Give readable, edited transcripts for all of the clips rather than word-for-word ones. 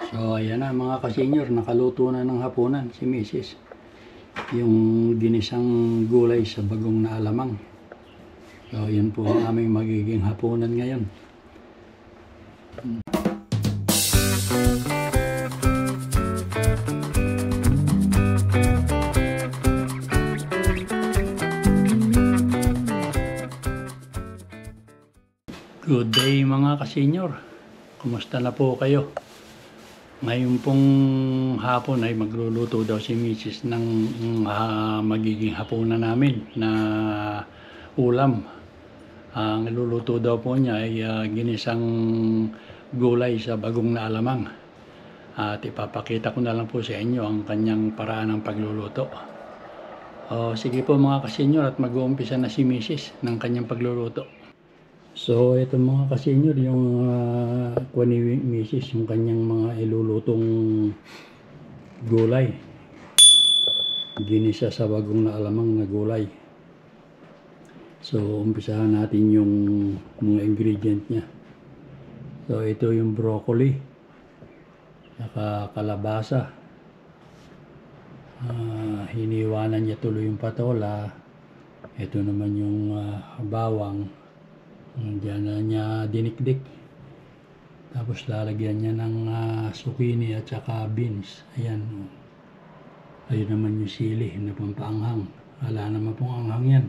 So ayan na mga ka-senior, nakaluto na ng hapunan si Mrs. Yung ginisang gulay sa bagong na alamang. So yun po ang aming magiging hapunan ngayon. Good day mga ka-senior. Kumusta na po kayo? Ngayon pong hapon ay magluluto daw si Mrs. ng magiging hapunan namin na ulam. Ang iluluto daw po niya ay ginisang gulay sa bagong na alamang. At ipapakita ko na lang po sa inyo ang kanyang paraan ng pagluluto. Sige po mga ka-senior, at mag-uumpisa na si Mrs. ng kanyang pagluluto. So ito mga ka-senior, yung kuha ni Mrs. yung kanyang mga ilulutong gulay. Ginisa sa bagong na alamang na gulay. So umpisahan natin yung mga ingredient niya. So ito yung broccoli, saka kalabasa. Hiniwanan niya tuloy yung patola. Ito naman yung bawang. Diyan na niya dinikdik. Tapos lalagyan niya ng zucchini at saka beans. Ayan. Ayun naman yung sili na pampaanghang. Wala naman pong anghang yan.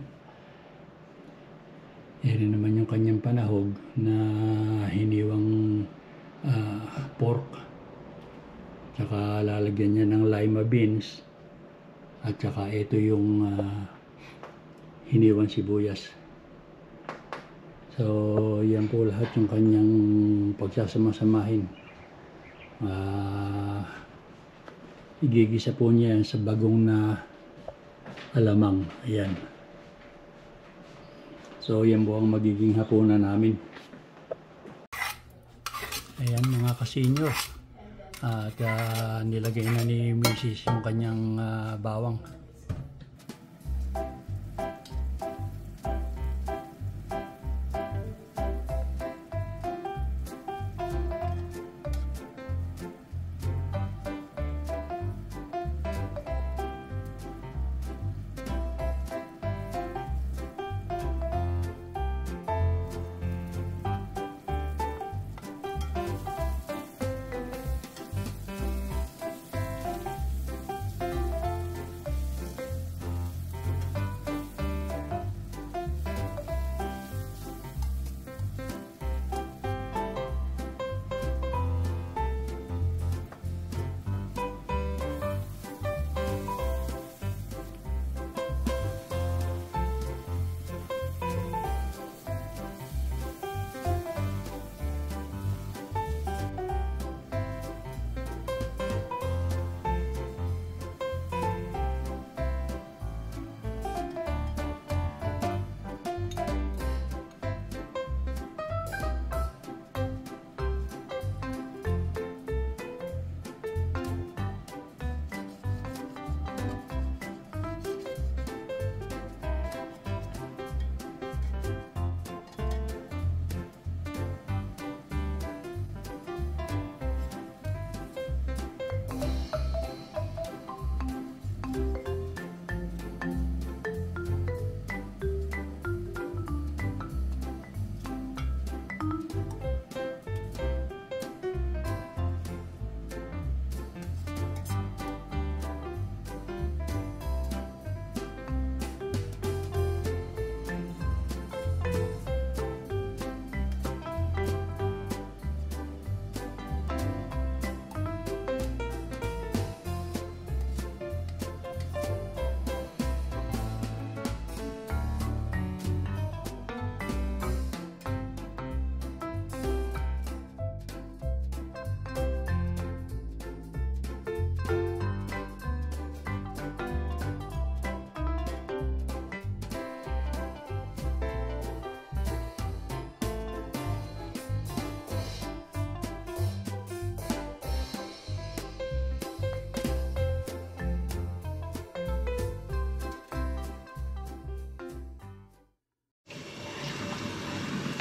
Ayan naman yung kanyang panahog na hiniwang pork. Tsaka lalagyan niya ng lima beans. At saka ito yung hiniwang sibuyas. So, yan po lahat yung kanyang pagsasama-samahin. Igigisa po niya sa bagong na alamang. Ayan. So, yan po ang magiging hapunan namin. Ayan mga ka-senior. At nilagay na ni Mrs. yung kanyang bawang.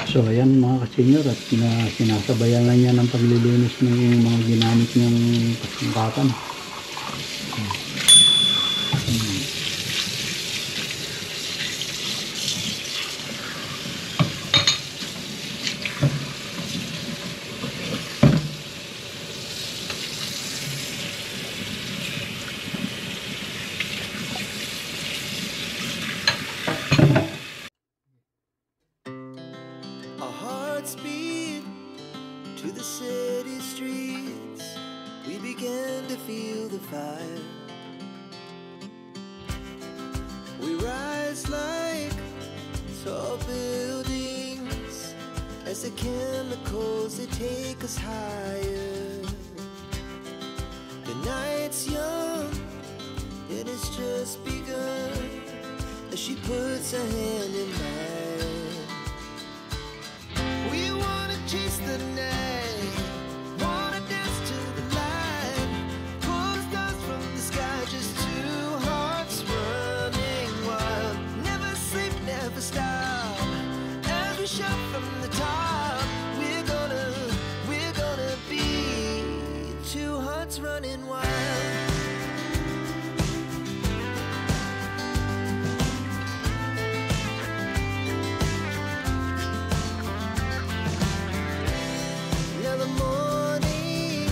So ayan mga kasenyor, at sinasabayan na niya ng paglilinis ng mga ginamit niyang pasangkapan. Our hearts beat to the city streets. We began to feel the fire. We rise like tall buildings as the chemicals they take us higher. The night's young, it has just begun as she puts her hand in mine. We wanna chase the night, wanna dance to the light, pull the stars from the sky, just two hearts running wild. Never sleep, never stop, as we shout from the top. We're gonna be two hearts running wild. Now the morning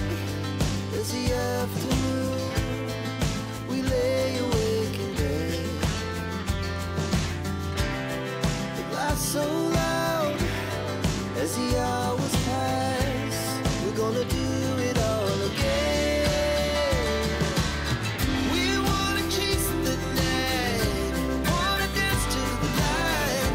is the afternoon. We lay awake in bed. The laughs so loud as the hours pass. We're gonna do it all again. We wanna chase the night, wanna dance to the light,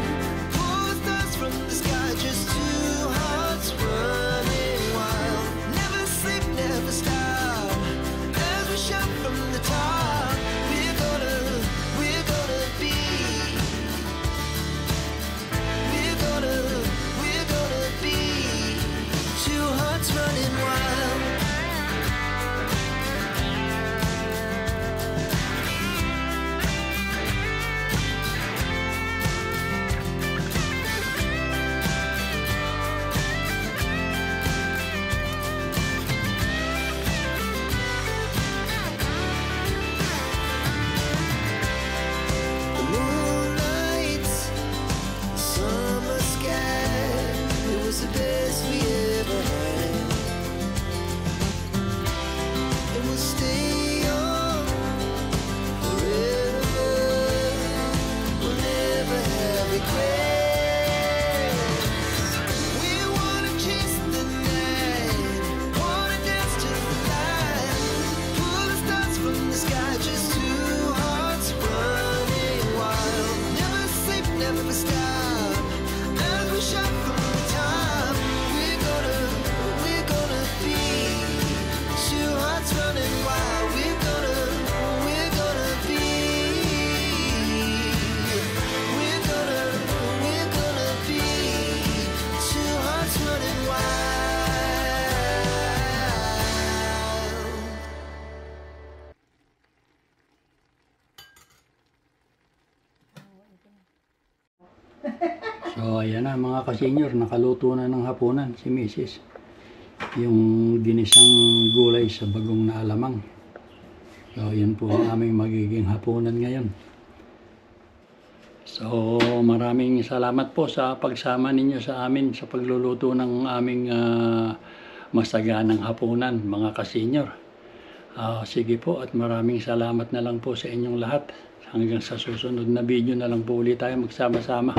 pull the stars from the sky, just two hearts running wild. Never sleep, never stop, as we shout from the top. We're gonna be, we're gonna be two hearts running wild. The moonlights, summer sky, it was the best we ever had. And we'll stay on forever. We'll never have regrets. We wanna chase the night, wanna dance to the light, pull the stars from the sky, just two hearts running wild. Never sleep, never stop, as we shout from the top. We're gonna be two hearts running wild. We're gonna be, we're gonna be two hearts running wild. So ayan na mga kasenyor, nakaluto na ng hapunan si Mrs. Yung ginisang gulay sa bagong na alamang. So yun po ang aming magiging hapunan ngayon. So maraming salamat po sa pagsama ninyo sa amin sa pagluluto ng aming masaganang hapunan mga kasenyor. Sige po, at maraming salamat na lang po sa inyong lahat. Hanggang sa susunod na video na lang po ulit tayo magsama-sama.